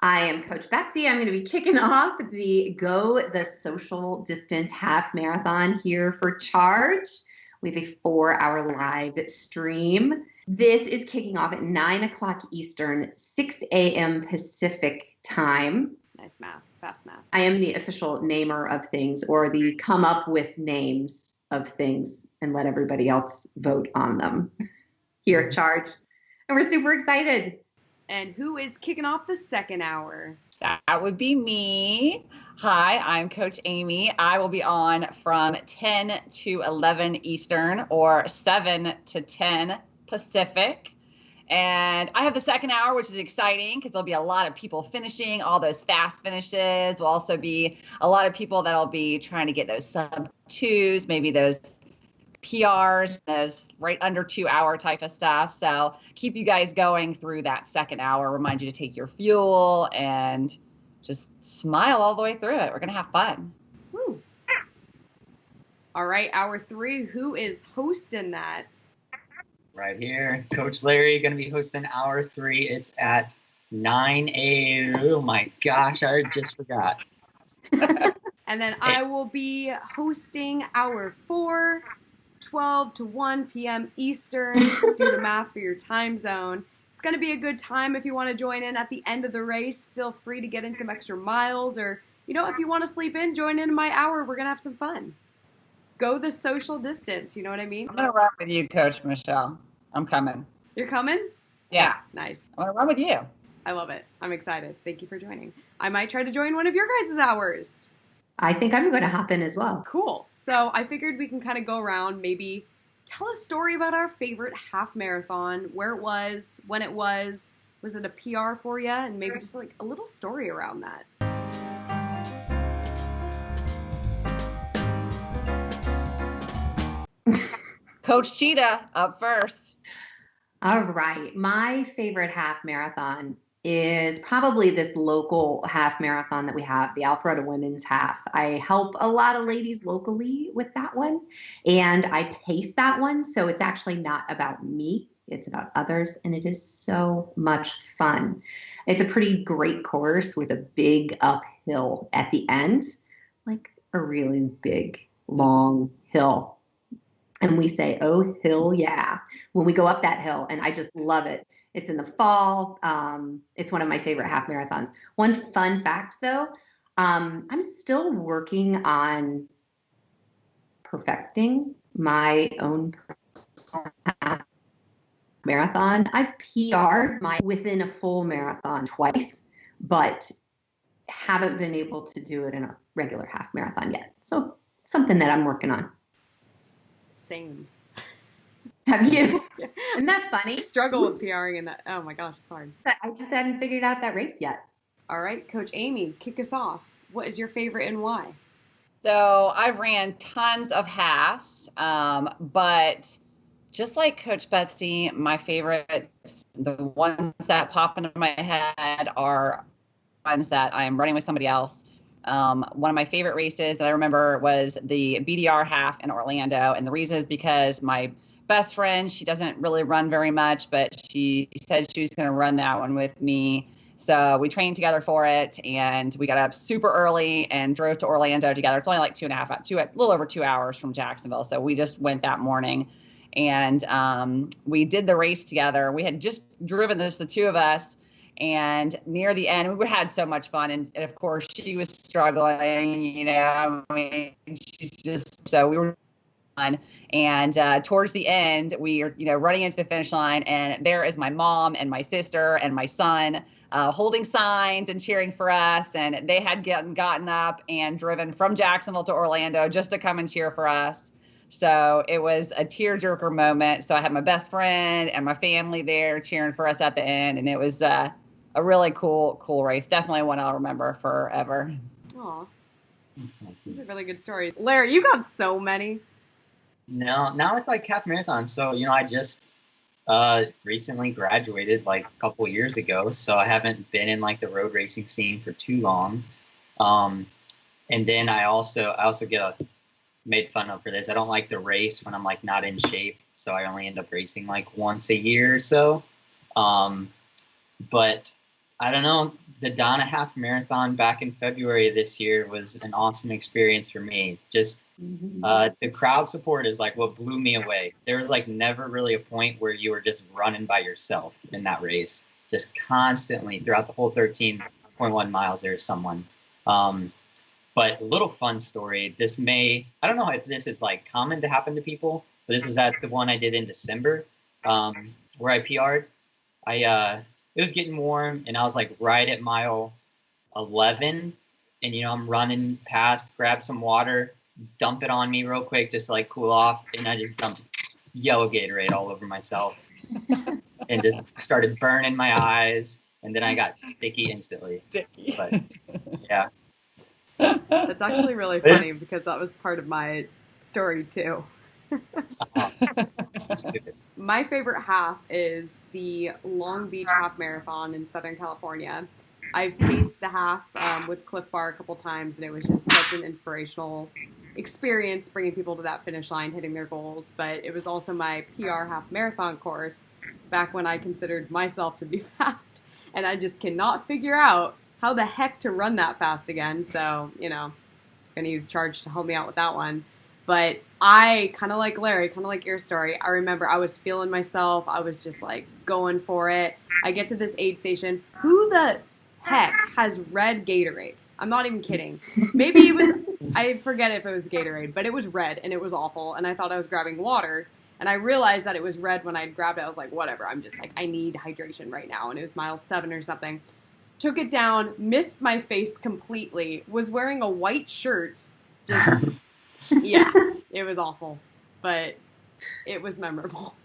I am Coach Betsy. I'm going to be kicking off the Go the Social Distance Half Marathon here for Charge. We have a 4-hour live stream. This is kicking off at 9 o'clock Eastern, 6 a.m. Pacific time. Nice math, fast math. I am the official namer of things, or the come up with names of things and let everybody else vote on them here at Charge. And we're super excited. And who is kicking off the second hour? That would be me. Hi, I'm Coach Amy. I will be on from 10 to 11 Eastern or 7 to 10 Pacific. And I have the second hour, which is exciting because there'll be a lot of people finishing, all those fast finishes. Will also be a lot of people that'll be trying to get those sub 2s, maybe those PRs, those right under 2 hour type of stuff. So keep you guys going through that second hour. Remind you to take your fuel and just smile all the way through it. We're going to have fun. Woo. All right, hour 3. Who is hosting that? Right here, Coach Larry going to be hosting hour 3. It's at 9 a.m. Oh my gosh, I just forgot. And then I will be hosting hour 4. 12 to 1 p.m. Eastern. Do the math for your time zone. It's going to be a good time if you want to join in at the end of the race. Feel free to get in some extra miles, or, if you want to sleep in, join in my hour. We're going to have some fun. Go the social distance. You know what I mean? I'm going to run with you, Coach Michelle. I'm coming. You're coming? Yeah. Nice. I'm going to run with you. I love it. I'm excited. Thank you for joining. I might try to join one of your guys' hours. I think I'm going to hop in as well. Cool. So I figured we can kind of go around, maybe tell a story about our favorite half marathon, where it was, when it was it a PR for you, and maybe just like a little story around that. Coach Cheetah up first. All right. My favorite half marathon is probably this local half marathon that we have, the Alpharetta Women's Half. I help a lot of ladies locally with that one, and I pace that one, so it's actually not about me, it's about others, and it is so much fun. It's a pretty great course with a big uphill at the end, like a really big, long hill. And we say, oh, hill, yeah, when we go up that hill, and I just love it. It's in the fall. It's one of my favorite half marathons. One fun fact, though, I'm still working on perfecting my own half marathon. I've PR'd my within a full marathon twice, but haven't been able to do it in a regular half marathon yet. So something that I'm working on. Same. Have you? Yeah. Isn't that funny? I struggle with PRing in that. Oh my gosh, it's hard. I just haven't figured out that race yet. All right, Coach Amy, kick us off. What is your favorite and why? So I ran tons of halves, but just like Coach Betsy, my favorites, the ones that pop into my head are ones that I am running with somebody else. One of my favorite races that I remember was the BDR half in Orlando. And the reason is because my best friend, she doesn't really run very much, but she said she was going to run that one with me. So we trained together for it, and we got up super early and drove to Orlando together. It's only like a little over 2 hours from Jacksonville. So we just went that morning, and we did the race together. We had just driven this, the two of us. And near the end, we had so much fun. And of course, she was struggling, she's just, so we were fun. And towards the end, we are, running into the finish line. And there is my mom and my sister and my son holding signs and cheering for us. And they had gotten up and driven from Jacksonville to Orlando just to come and cheer for us. So it was a tearjerker moment. So I had my best friend and my family there cheering for us at the end. And it was a really cool race. Definitely one I'll remember forever. Aw. These are really good stories. Larry, you got so many. No, not with like half marathons. So, I just recently graduated like a couple years ago. So I haven't been in like the road racing scene for too long. And then I also get made fun of for this. I don't like to race when I'm like not in shape, so I only end up racing like once a year or so. But I don't know, the DONNA half marathon back in February of this year was an awesome experience for me. Just the crowd support is like what blew me away. There was like never really a point where you were just running by yourself in that race. Just constantly throughout the whole 13.1 miles, there's someone. But a little fun story. I don't know if this is like common to happen to people, but this was at the one I did in December, where I PR'd. It was getting warm, and I was like right at mile 11, and I'm running past, grab some water, dump it on me real quick just to like cool off, and I just dumped yellow Gatorade all over myself, and just started burning my eyes, and then I got sticky instantly. But yeah. That's actually really funny because that was part of my story too. My favorite half is the Long Beach Half Marathon in Southern California. I've paced the half with Cliff Bar a couple times, and it was just such an inspirational experience bringing people to that finish line, hitting their goals. But it was also my PR half marathon course back when I considered myself to be fast, and I just cannot figure out how the heck to run that fast again. So, going to use Charge to help me out with that one. But I, kind of like Larry, kind of like your story, I remember I was feeling myself. I was just like going for it. I get to this aid station. Who the heck has red Gatorade? I'm not even kidding. Maybe it was, I forget if it was Gatorade, but it was red and it was awful. And I thought I was grabbing water. And I realized that it was red when I grabbed it. I was like, whatever. I'm just like, I need hydration right now. And it was mile 7 or something. Took it down, missed my face completely, was wearing a white shirt. Just, yeah, it was awful. But it was memorable.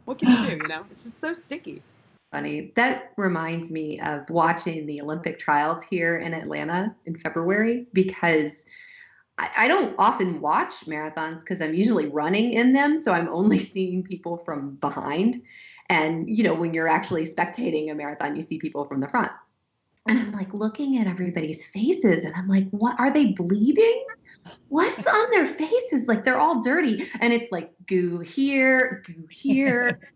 What can you do, It's just so sticky. Funny. That reminds me of watching the Olympic trials here in Atlanta in February, because I don't often watch marathons because I'm usually running in them. So I'm only seeing people from behind. And, when you're actually spectating a marathon, you see people from the front. And I'm like looking at everybody's faces and I'm like, what, are they bleeding? What's on their faces? Like they're all dirty. And it's like goo here,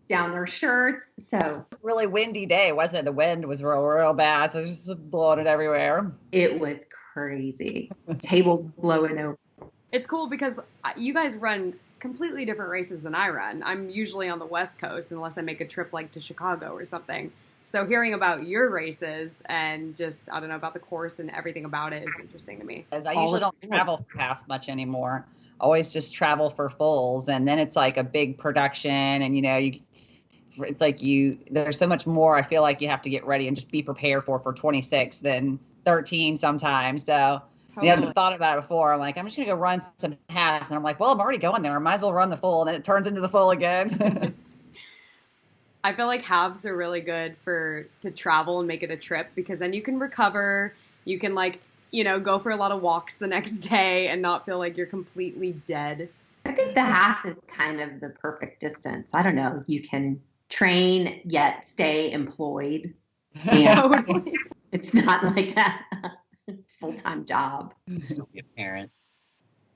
down their shirts. So it was a really windy day, wasn't it? The wind was real bad. So it was just blowing it everywhere. It was crazy. Tables blowing over. It's cool because you guys run completely different races than I run. I'm usually on the West Coast unless I make a trip like to Chicago or something. So hearing about your races and just, I don't know, about the course and everything about it is interesting to me. As I usually don't travel fast much anymore. Always just travel for fulls. And then it's like a big production and, it's like there's so much more I feel like you have to get ready and just be prepared for 26 than 13 sometimes. So I've thought about it before. I'm like, I'm just going to go run some halves. And I'm like, well, I'm already going there. I might as well run the full. And then it turns into the full again. I feel like halves are really good to travel and make it a trip because then you can recover. You can go for a lot of walks the next day and not feel like you're completely dead. I think the half is kind of the perfect distance. I don't know. You can train yet stay employed. Totally. It's not like a full-time job. Still be a parent.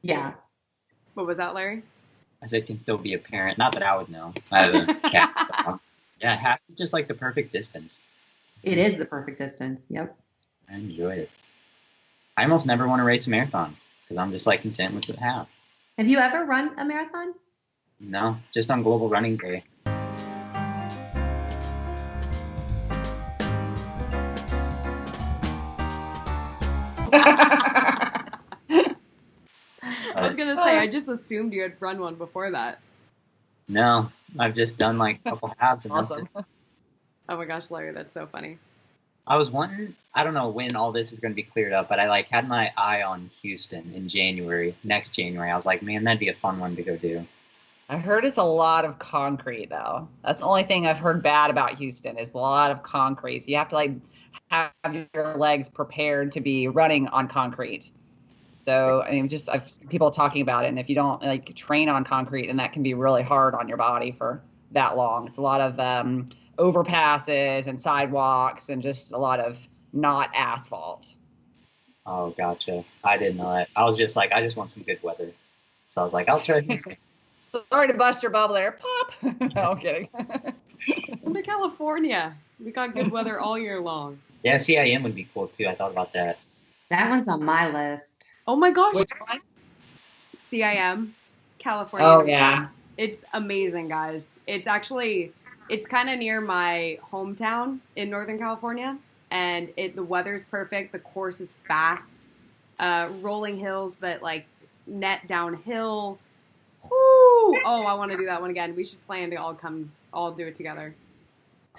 Yeah. What was that, Larry? I said can still be a parent. Not that I would know. I have a cat. Yeah, half is just like the perfect distance. It is the perfect distance. Yep. I enjoy it. I almost never want to race a marathon because I'm just like content with the half. Have you ever run a marathon? No, just on Global Running Day. I was going to say, I just assumed you had run one before that. No, I've just done like a couple halves. And awesome. Oh my gosh, Larry, that's so funny. I was wondering, I don't know when all this is going to be cleared up, but I had my eye on Houston in next January. I was like, man, that'd be a fun one to go do. I heard it's a lot of concrete though. That's the only thing I've heard bad about Houston is a lot of concrete. So you have to have your legs prepared to be running on concrete. So, I've seen people talking about it. And if you don't train on concrete, then that can be really hard on your body for that long. It's a lot of overpasses and sidewalks and just a lot of not asphalt. Oh, gotcha. I didn't know that. I was just like, I just want some good weather. So I was like, I'll try Houston. Sorry to bust your bubble there. Pop. No, I'm kidding. Come to California. We got good weather all year long. Yeah, CIM would be cool too. I thought about that. That one's on my list. Oh my gosh. Which one? CIM, California. Oh, yeah. It's amazing, guys. It's kind of near my hometown in Northern California, and the weather's perfect. The course is fast, rolling hills, but like net downhill. Whoo! Oh, I want to do that one again. We should plan to all do it together.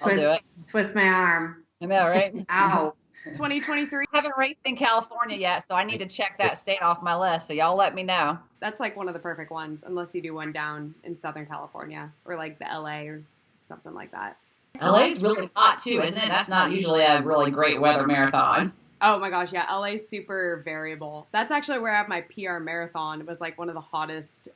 I'll do it. Twist my arm. I know, right? Ow. 2023. I haven't raced in California yet, so I need to check that state off my list. So y'all let me know. That's like one of the perfect ones, unless you do one down in Southern California or like the LA or something like that. LA's really hot too, isn't it? That's not usually a really great weather marathon. Oh my gosh, yeah, LA's super variable. That's actually where I have my PR marathon. It was like one of the hottest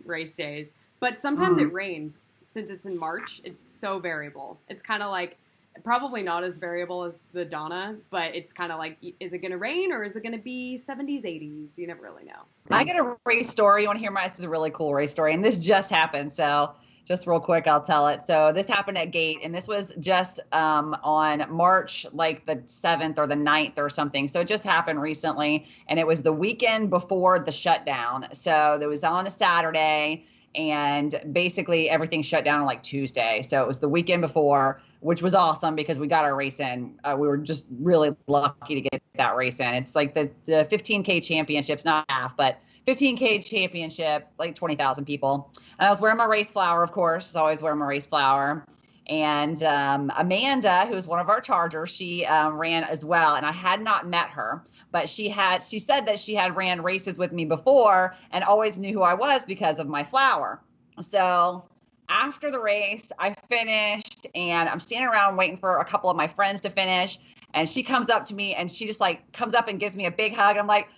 race days. But sometimes it rains. Since it's in March, it's so variable. It's kind of like, probably not as variable as the DONNA, but it's kind of like, is it going to rain or is it going to be 70s, 80s? You never really know. I got a race story. You want to hear mine? This is a really cool race story. And this just happened. So just real quick, I'll tell it. So this happened at Gate, and this was just on March like the 7th or the 9th or something. So it just happened recently, and it was the weekend before the shutdown. So it was on a Saturday, and basically everything shut down on like Tuesday. So it was the weekend before, which was awesome because we got our race in. We were just really lucky to get that race in. It's like the 15K championships, not half, but 15K championship, like 20,000 people. And I was wearing my race flower, of course. I always wear my race flower. And Amanda, who's one of our chargers, she ran as well. And I had not met her, but she said that she had ran races with me before and always knew who I was because of my flower. So after the race, I finished, and I'm standing around waiting for a couple of my friends to finish. And she comes up to me, and she just like comes up and gives me a big hug. I'm like,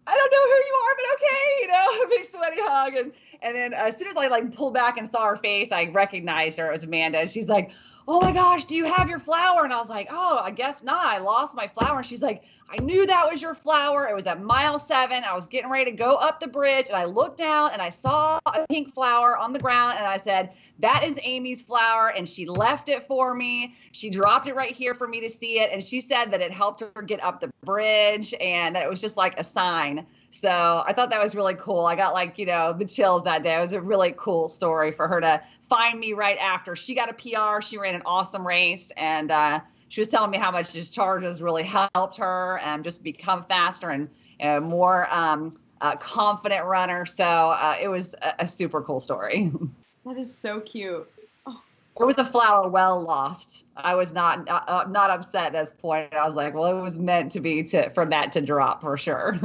I don't know who you are, but okay, a big sweaty hug. And then as soon as I like pulled back and saw her face, I recognized her. It was Amanda. And she's like, oh my gosh, do you have your flower? And I was like, oh, I guess not. I lost my flower. And she's like, I knew that was your flower. It was at mile 7. I was getting ready to go up the bridge, and I looked down and I saw a pink flower on the ground. And I said, that is Amy's flower. And she left it for me. She dropped it right here for me to see it. And she said that it helped her get up the bridge and that it was just like a sign. So I thought that was really cool. I got like, the chills that day. It was a really cool story for her to find me right after. She got a PR. She ran an awesome race. And she was telling me how much this charges really helped her just become faster and more confident runner. So it was a super cool story. That is so cute. Oh. It was a flower well lost. I was not upset at this point. I was like, well, it was meant to be for that to drop for sure.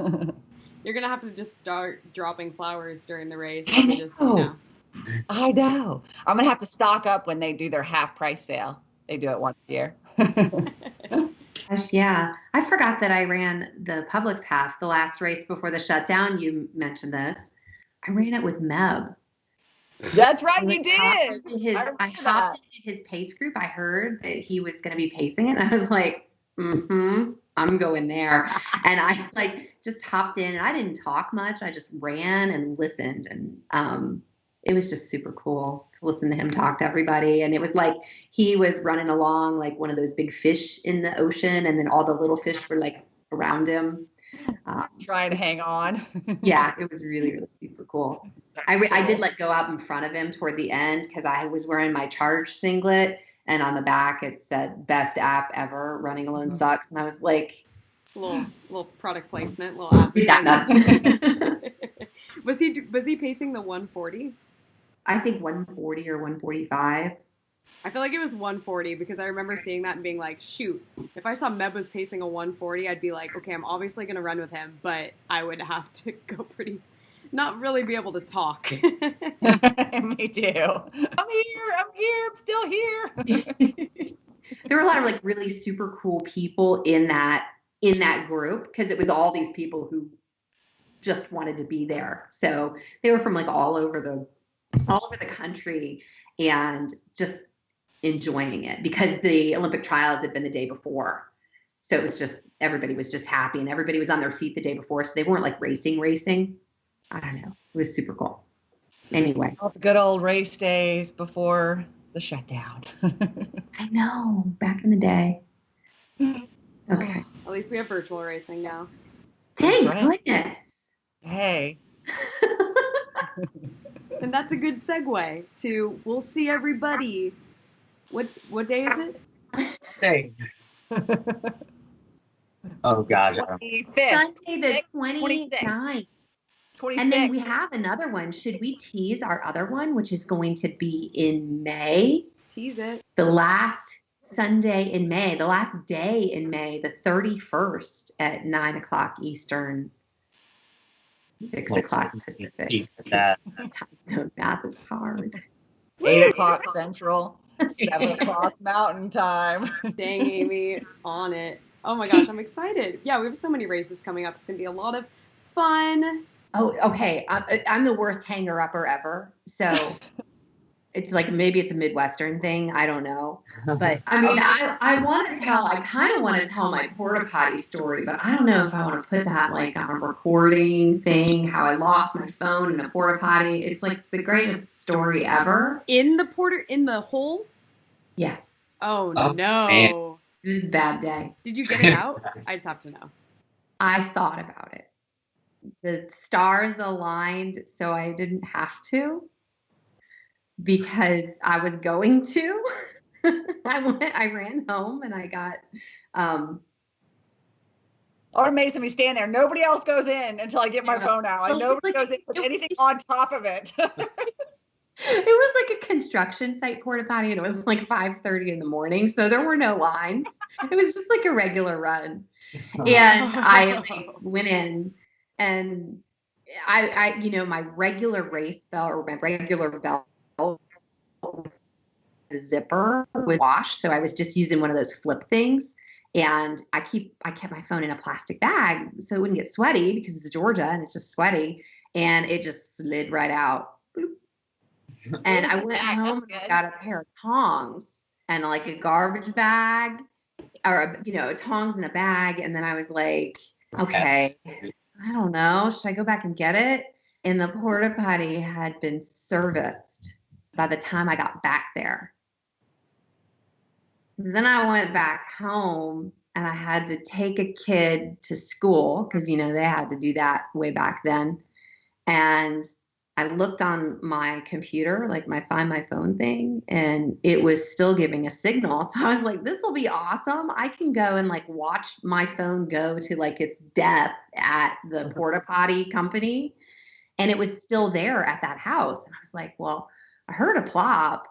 You're going to have to just start dropping flowers during the race. I know. I know. I'm going to have to stock up when they do their half price sale. They do it once a year. Gosh, yeah. I forgot that I ran the Publix half, the last race before the shutdown. You mentioned this. I ran it with Meb. That's right, you did. I hopped into his pace group. I heard that he was going to be pacing it, and I was like, I'm going there. And I just hopped in, and I didn't talk much. I just ran and listened, and it was just super cool to listen to him talk to everybody. And it was like he was running along like one of those big fish in the ocean, and then all the little fish were like around him. Trying to hang on. Yeah, it was really, really super cool. I did go out in front of him toward the end because I was wearing my Charge singlet, and on the back it said "Best app ever. Running alone sucks." And I was like, little product placement, little app. Was he pacing the 140? I think 140 or 145. I feel like it was 140 because I remember seeing that and being like, shoot, if I saw Meb was pacing a 140, I'd be like, okay, I'm obviously going to run with him, but I would have to go not really be able to talk. Me too. I'm still here. There were a lot of really super cool people in that group because it was all these people who just wanted to be there. So they were from all over the country and just enjoying it because the Olympic trials had been the day before. So it was just, everybody was just happy and everybody was on their feet the day before. So they weren't like racing. I don't know. It was super cool. Anyway. All the good old race days before the shutdown. I know. Back in the day. Okay. At least we have virtual racing now. Thank goodness. Hey. And that's a good segue to we'll see everybody. What day is it? Hey. Oh God. 25th. Sunday the 29th. 26th. And then we have another one. Should we tease our other one, which is going to be in May? Tease it. The last Sunday in May, the last day in May, the 31st at 9 o'clock Eastern, 6 o'clock Pacific. That. Time zone math is hard. 8 o'clock Central, 7 o'clock Mountain Time. Dang, Amy, on it. Oh my gosh, I'm excited. Yeah, we have so many races coming up. It's going to be a lot of fun. Oh, okay. I'm the worst hanger-upper ever. So it's like maybe it's a Midwestern thing. I don't know. But I mean, I kind of want to tell my porta potty story, but I don't know if I want to put that like on a recording thing, how I lost my phone in a porta potty. It's like the greatest story ever. In the hole? Yes. Oh, Oh, no. man. It was a bad day. Did you get it out? I just have to know. I thought about it. The stars aligned so I didn't have to because I was going to. I ran home and I got Or amazing me stand there. Nobody else goes in until I get my phone out. Like nobody goes in with anything on top of it. It was like a construction site porta potty, and it was like 5:30 in the morning, so there were no lines. It was just like a regular run, and I went in, and I my regular race belt or my regular belt, the zipper was washed, so I was just using one of those flip things, and I kept my phone in a plastic bag so it wouldn't get sweaty because it's Georgia and it's just sweaty, and it just slid right out. And I went home and got a pair of tongs and like a garbage bag or, tongs in a bag. And then I was like, okay, I don't know. Should I go back and get it? And the porta potty had been serviced by the time I got back there. Then I went back home and I had to take a kid to school because, they had to do that way back then. And I looked on my computer, like my Find My Phone thing, and it was still giving a signal. So I was like, this will be awesome. I can go and like watch my phone go to like its death at the porta potty company. And it was still there at that house. And I was like, well, I heard a plop.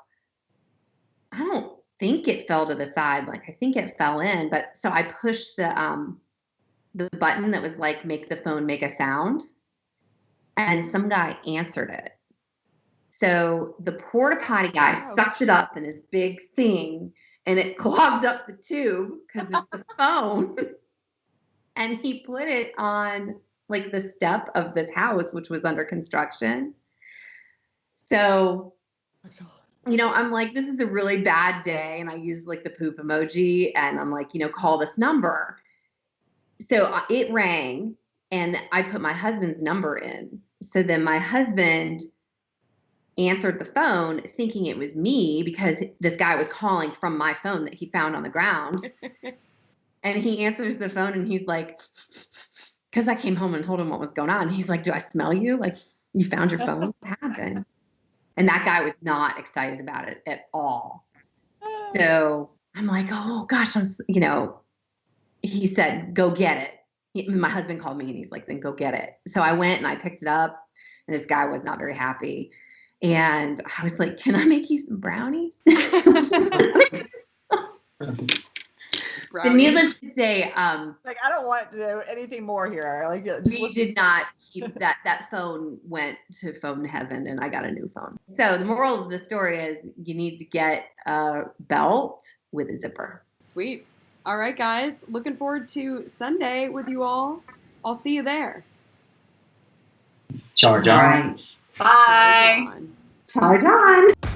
I don't think it fell to the side. Like, I think it fell in. But so I pushed the button that was like, make the phone make a sound. And some guy answered it. So the porta potty guy sucked it up in his big thing and it clogged up the tube because it's the phone. And he put it on like the step of this house, which was under construction. So, I'm like, this is a really bad day. And I used like the poop emoji and I'm like, call this number. So it rang and I put my husband's number in. So then my husband answered the phone thinking it was me because this guy was calling from my phone that he found on the ground. And he answers the phone and he's like, because I came home and told him what was going on. He's like, do I smell you? Like, you found your phone? What happened? And that guy was not excited about it at all. So I'm like, oh gosh, he said, go get it. My husband called me and he's like, then go get it. So I went and I picked it up and this guy was not very happy. And I was like, can I make you some brownies? But needless to say, I don't want to do anything more here. Like, we did not keep that phone went to phone heaven and I got a new phone. So the moral of the story is you need to get a belt with a zipper. Sweet. All right, guys. Looking forward to Sunday with you all. I'll see you there. Charge on. All right. Bye. Charge on. Charge on.